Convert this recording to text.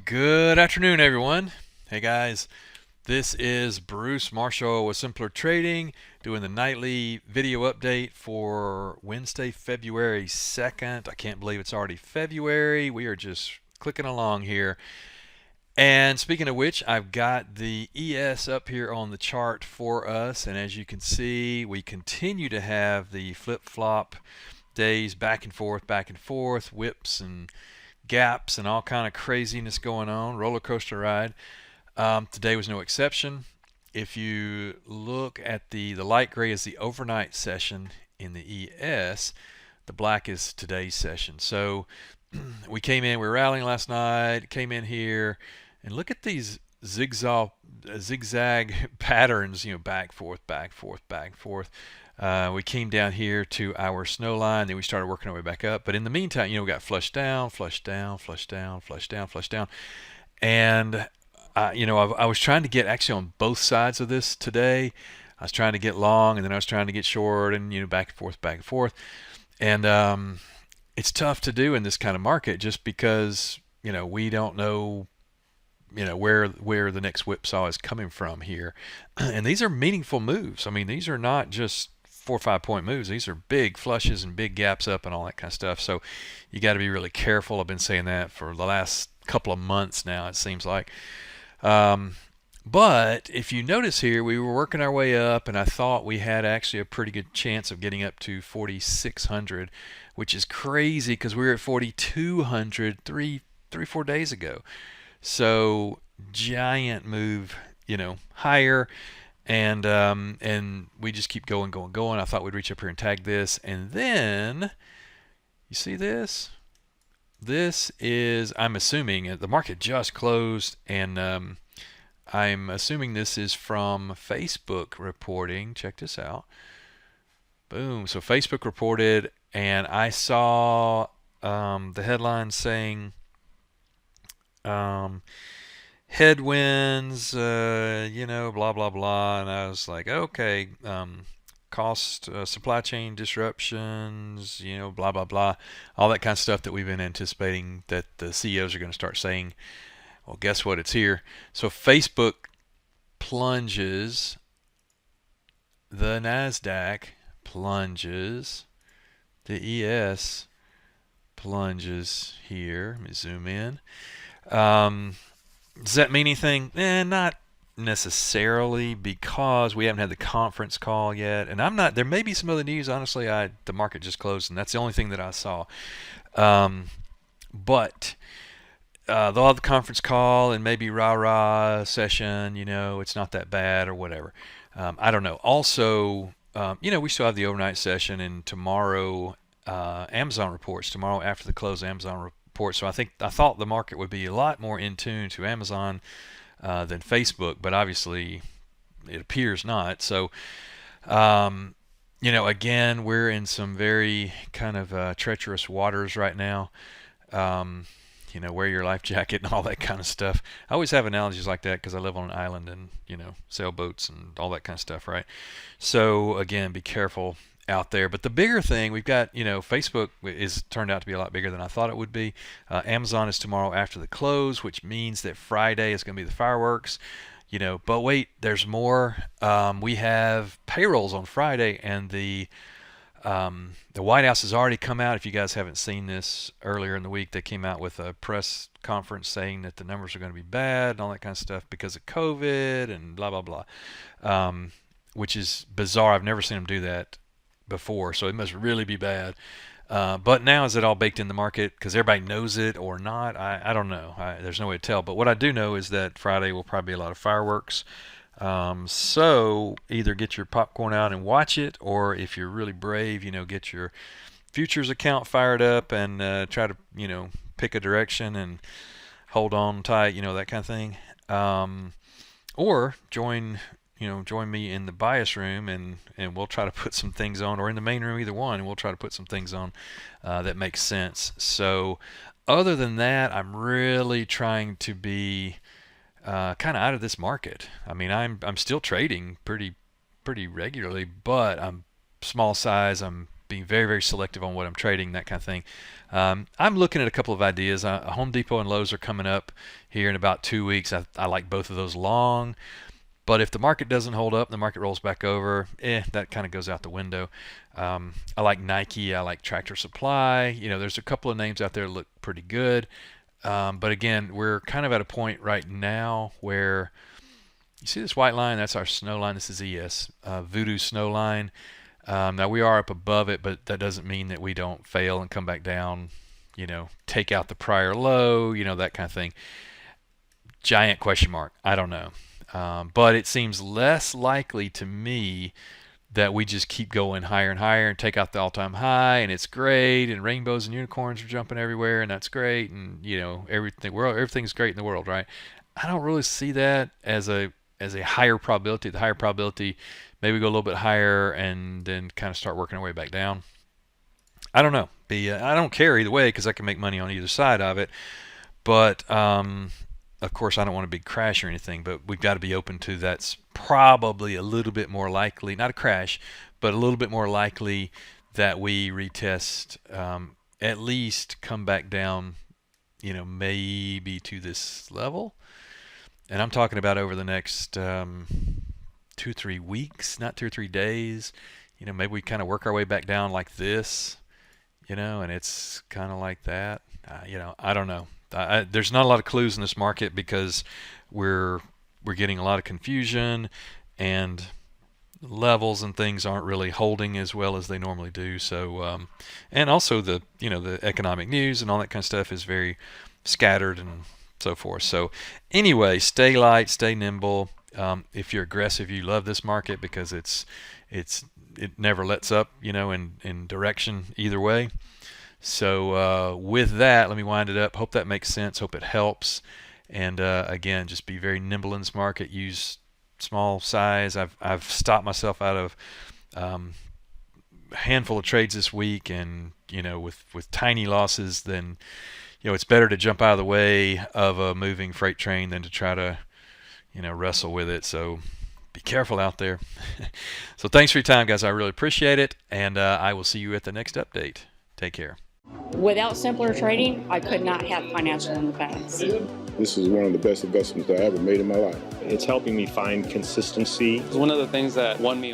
Good afternoon, everyone. Hey guys, this is Bruce Marshall with Simpler Trading doing the nightly video update for Wednesday, February 2nd. I can't believe it's already February. We are just clicking along here. And speaking of which, I've got the ES up here on the chart for us. And as you can see, we continue to have the flip-flop days back and forth, whips and gaps and all kind of craziness going on, roller coaster ride. Today was no exception. If you look at the light gray is the overnight session in the ES, the black is today's session. So we came in, we were rallying last night, came in here, and look at these zigzag patterns, back, forth, back, forth, back, forth. We came down here to our snow line, then we started working our way back up. But in the meantime, we got flushed down, flushed down, flushed down, flushed down, flushed down. And, I was trying to get actually on both sides of this today. I was trying to get long, and then I was trying to get short, and, back and forth, back and forth. And it's tough to do in this kind of market just because, we don't know where the next whipsaw is coming from here. And these are meaningful moves. I mean, these are not just 4 or 5 point moves. These are big flushes and big gaps up and all that kind of stuff. So you got to be really careful. I've been saying that for the last couple of months now, it seems like. But if you notice here, we were working our way up, and I thought we had actually a pretty good chance of getting up to 4,600, which is crazy because we were at 4,200 4 days ago. So giant move, higher, and we just keep going, going, going. I thought we'd reach up here and tag this, and then you see this. This is, I'm assuming, the market just closed, and I'm assuming this is from Facebook reporting. Check this out. Boom. So Facebook reported, and I saw the headline saying headwinds, blah, blah, blah. And I was like, okay, cost, supply chain disruptions, blah, blah, blah. All that kind of stuff that we've been anticipating that the CEOs are going to start saying. Well, guess what? It's here. So Facebook plunges, the NASDAQ plunges, the ES plunges here. Let me zoom in. Does that mean anything? Not necessarily, because we haven't had the conference call yet, and I'm not. There may be some other news. Honestly, the market just closed, and that's the only thing that I saw. But they'll have the conference call and maybe rah-rah session. It's not that bad or whatever. I don't know. Also, we still have the overnight session, and tomorrow Amazon reports. Tomorrow after the close, Amazon reports. So I thought the market would be a lot more in tune to Amazon than Facebook, but obviously it appears not. So, again, we're in some very kind of treacherous waters right now. Wear your life jacket and all that kind of stuff. I always have analogies like that because I live on an island and, sailboats and all that kind of stuff, right? So, again, be careful out there. But the bigger thing, we've got, Facebook is turned out to be a lot bigger than I thought it would be. Amazon is tomorrow after the close, which means that Friday is going to be the fireworks. But wait, there's more. We have payrolls on Friday, and the White House has already come out. If you guys haven't seen this, earlier in the week they came out with a press conference saying that the numbers are going to be bad and all that kind of stuff because of COVID and blah blah blah, which is bizarre. I've never seen them do that before, so it must really be bad. But now, is it all baked in the market because everybody knows it or not? I don't know. There's no way to tell. But what I do know is that Friday will probably be a lot of fireworks. So either get your popcorn out and watch it, or if you're really brave, get your futures account fired up and try to, pick a direction and hold on tight, that kind of thing. Or join me in the bias room, and we'll try to put some things on, or in the main room, either one, and we'll try to put some things on that makes sense. So other than that, I'm really trying to be kind of out of this market. I mean, I'm still trading pretty regularly, but I'm small size. I'm being very, very selective on what I'm trading, that kind of thing. I'm looking at a couple of ideas. Home Depot and Lowe's are coming up here in about 2 weeks. I like both of those long. But if the market doesn't hold up, the market rolls back over, that kind of goes out the window. I like Nike. I like Tractor Supply. There's a couple of names out there that look pretty good. But again, we're kind of at a point right now where you see this white line. That's our snow line. This is ES, Voodoo snow line. Now we are up above it, but that doesn't mean that we don't fail and come back down, take out the prior low, that kind of thing. Giant question mark. I don't know. But it seems less likely to me that we just keep going higher and higher and take out the all-time high, and it's great, and rainbows and unicorns are jumping everywhere, and that's great, and everything's great in the world, right? I don't really see that as a higher probability. The higher probability, maybe we go a little bit higher and then kind of start working our way back down. I don't know. I don't care either way because I can make money on either side of it, but of course, I don't want a big crash or anything, but we've got to be open to that's probably a little bit more likely, not a crash, but a little bit more likely that we retest, at least come back down, maybe to this level. And I'm talking about over the next 2-3 weeks, not 2 or 3 days. Maybe we kind of work our way back down like this, and it's kind of like that. I don't know. There's not a lot of clues in this market because we're getting a lot of confusion, and levels and things aren't really holding as well as they normally do. So, and also the economic news and all that kind of stuff is very scattered and so forth. So, anyway, stay light, stay nimble. If you're aggressive, you love this market because it never lets up, in direction either way. So with that, let me wind it up. Hope that makes sense. Hope it helps. And again, just be very nimble in this market. Use small size. I've stopped myself out of a handful of trades this week, and with tiny losses, then it's better to jump out of the way of a moving freight train than to try to wrestle with it. So be careful out there. So thanks for your time, guys. I really appreciate it, and I will see you at the next update. Take care. Without simpler trading, I could not have financial independence. This is one of the best investments I ever made in my life. It's helping me find consistency. It's one of the things that won me